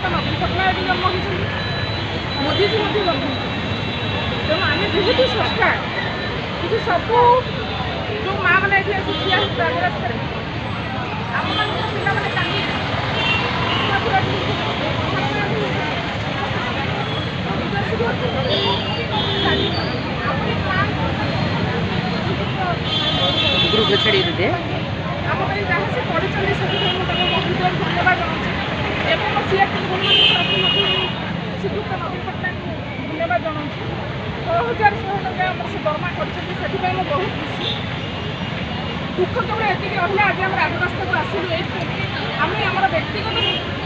श्रीयुक्त नवीन पट्टनायक जन्म होती मोदीजी जन्म तेणु आम जेहेतु सरकार कि सब जो माँ मैंने ठिया राजरास्तार आम मान पाने काली ग्रुप छाड़ी दे आम जहाँ से पढ़ी से हृदय धन्यवाद जनाऊँ श्रीयुक्त नवीन पट्टनायक धन्यवाद जनाऊँ 6000 टका से दरमा कर बहुत खुशी दुख केवल ये रहा आज आम राजरास्ता को आसलु आम आम व्यक्तिगत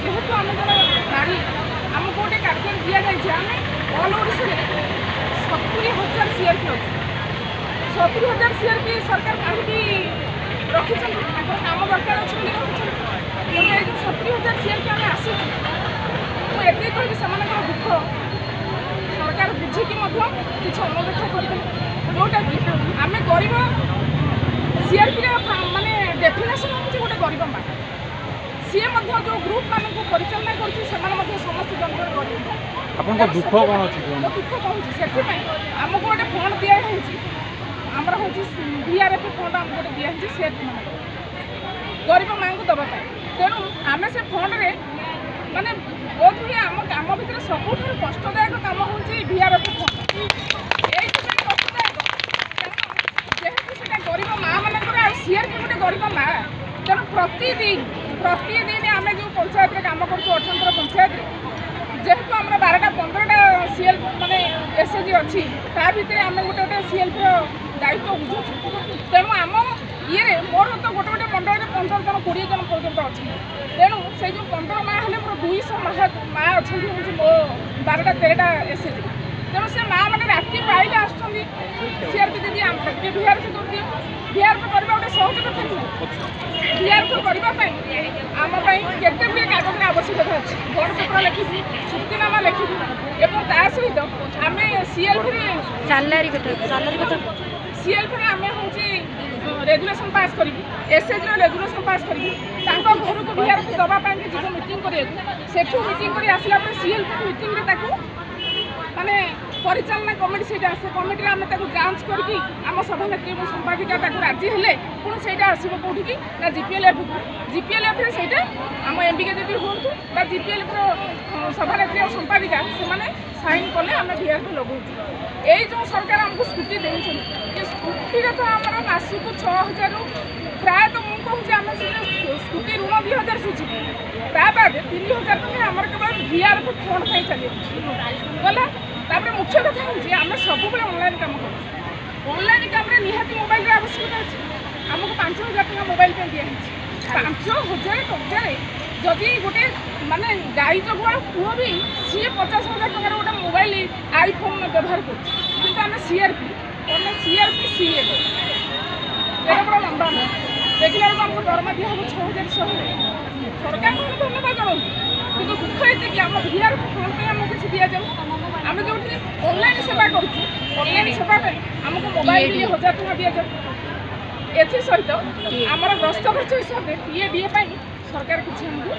जेहेतु आम जन नारी आमको गोटे कार्य दि जाए आम ऑल ओडिशा 70,000 सीआरपी अच्छे 70,000 सीआरपी सरकार कहीं रखी काम दरकार अच्छे रखी तेणु ये 70,000 सीआरपी आम आसी मुझे कहबी से दुख सरकार बुझिकी किसी अनदेखा करेंगे जोटा कि आम गरीब सीआरपी माने डेफिनेशन हूँ गोटे गरीब माँ सी जो ग्रुप मान परिचालना कर समस्त जनता गरीब आपन दुख कौन अच्छी दुख कहूँ से आमको गोटे फंड दिखाई आमर हूँ बीआरएफ फंड आमको गोटे दिखाई सेट गरीब माँ को दवाई तेणु आम से फंड्रे माने बहुत ही आम काम भितर सबुठ कष्टदायक काम हूँ बीआरएफ फंड ये कष्टदायक जेहेतु से गरीब माँ मान सीआरपी गोटे गरीब माँ तेणु प्रतिदिन आम जो पंचायत काम कर 98 पंचायत जेहेतु आम 12टा 15टा सीएल माने एसएचजी अच्छी ता भितर आम गोटे सीएलपी दायित्व बुझुँ तेणु आम ये मोर तो गोटे गोटे मंडल में 15 जन 20 जन पर्यटन अच्छे तेणु से जो 15 माँ हेल्ले मोर 200 माँ अच्छा हूँ मो 12टा 13टा एसएचजी तेणु से माँ मैंने राति पाइले आसुँच सीआरपी दीदी आम बीआरपी करदिए बीआरपी करवा गोटे सहज कथा नुह बीआरपी करने आमपाई केते गुड़े कागज आवश्यकता अच्छी बड़ पत्र लिखी चुक्तिनामा लिखी और ता सहित आम सीएलपी आम हूँ रेजुलेसन पास करी एसएचजी रेजुलेसन पास करी घर को बीआरपी दवापाई जो मीटिंग करेठू मीटिंग कर आसला सीएलपी मीटिंग माने परिचालना कमिटी से आसे कमिटी आम जांच करके आम सभानेत्री और संपादिका राजी हेले पुणी से आसो कौटी ना जीपीएलएफ जीपीएलएफ से आम एमबिके दीदी हूँ जीपीएलएफ सभानेत्री और संपादिका से साइन कले आम बीआरपी लगू यही जो सरकार आमको स्कूटी देते स्कूटी तो आम मासक 6,000 प्रायतः मुझे कहूँ आम स्कूटी ऋण 2,000 सुझी ता बाद 3,000 टका आम केवल बीआरपी फंड पर चलिए गला तापर मुख्य कथा हूँ आम सब ऑनलाइन काम कर ऑनलाइन काम निहाती मोबाइल आवश्यकता अच्छे आमको 5,000 टका मोबाइल पे दिखाई 5,000 टकर जदि गोटे माने गाई जगुआ पुओ भी सी 50,000 टकर गोटे मोबाइल आईफोन व्यवहार कर सीआरपी सीए एटा बड़ा लंबा ना देखला आमको दरमा दिया हम 6,100 सरकार को धन्यवाद जनाऊँ कि दुख ये कि आम बीआरपी फंड पे आमको किसी दि जाऊ आम जो ऑनलाइन सेवा करें सेवा आमको मोबाइल 1,000 टका दि जाए एसहित आमर ग्रस्त खर्च हिसाब से पीएडीए सरकार किसी आमको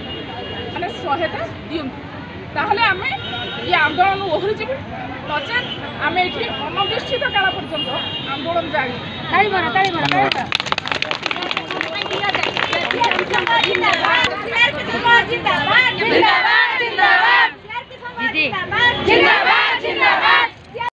माने सहायता दिखाते आम ये आंदोलन ओहरी जीव नचेत आम ये अनिश्चित काल पर्यंत आंदोलन जारी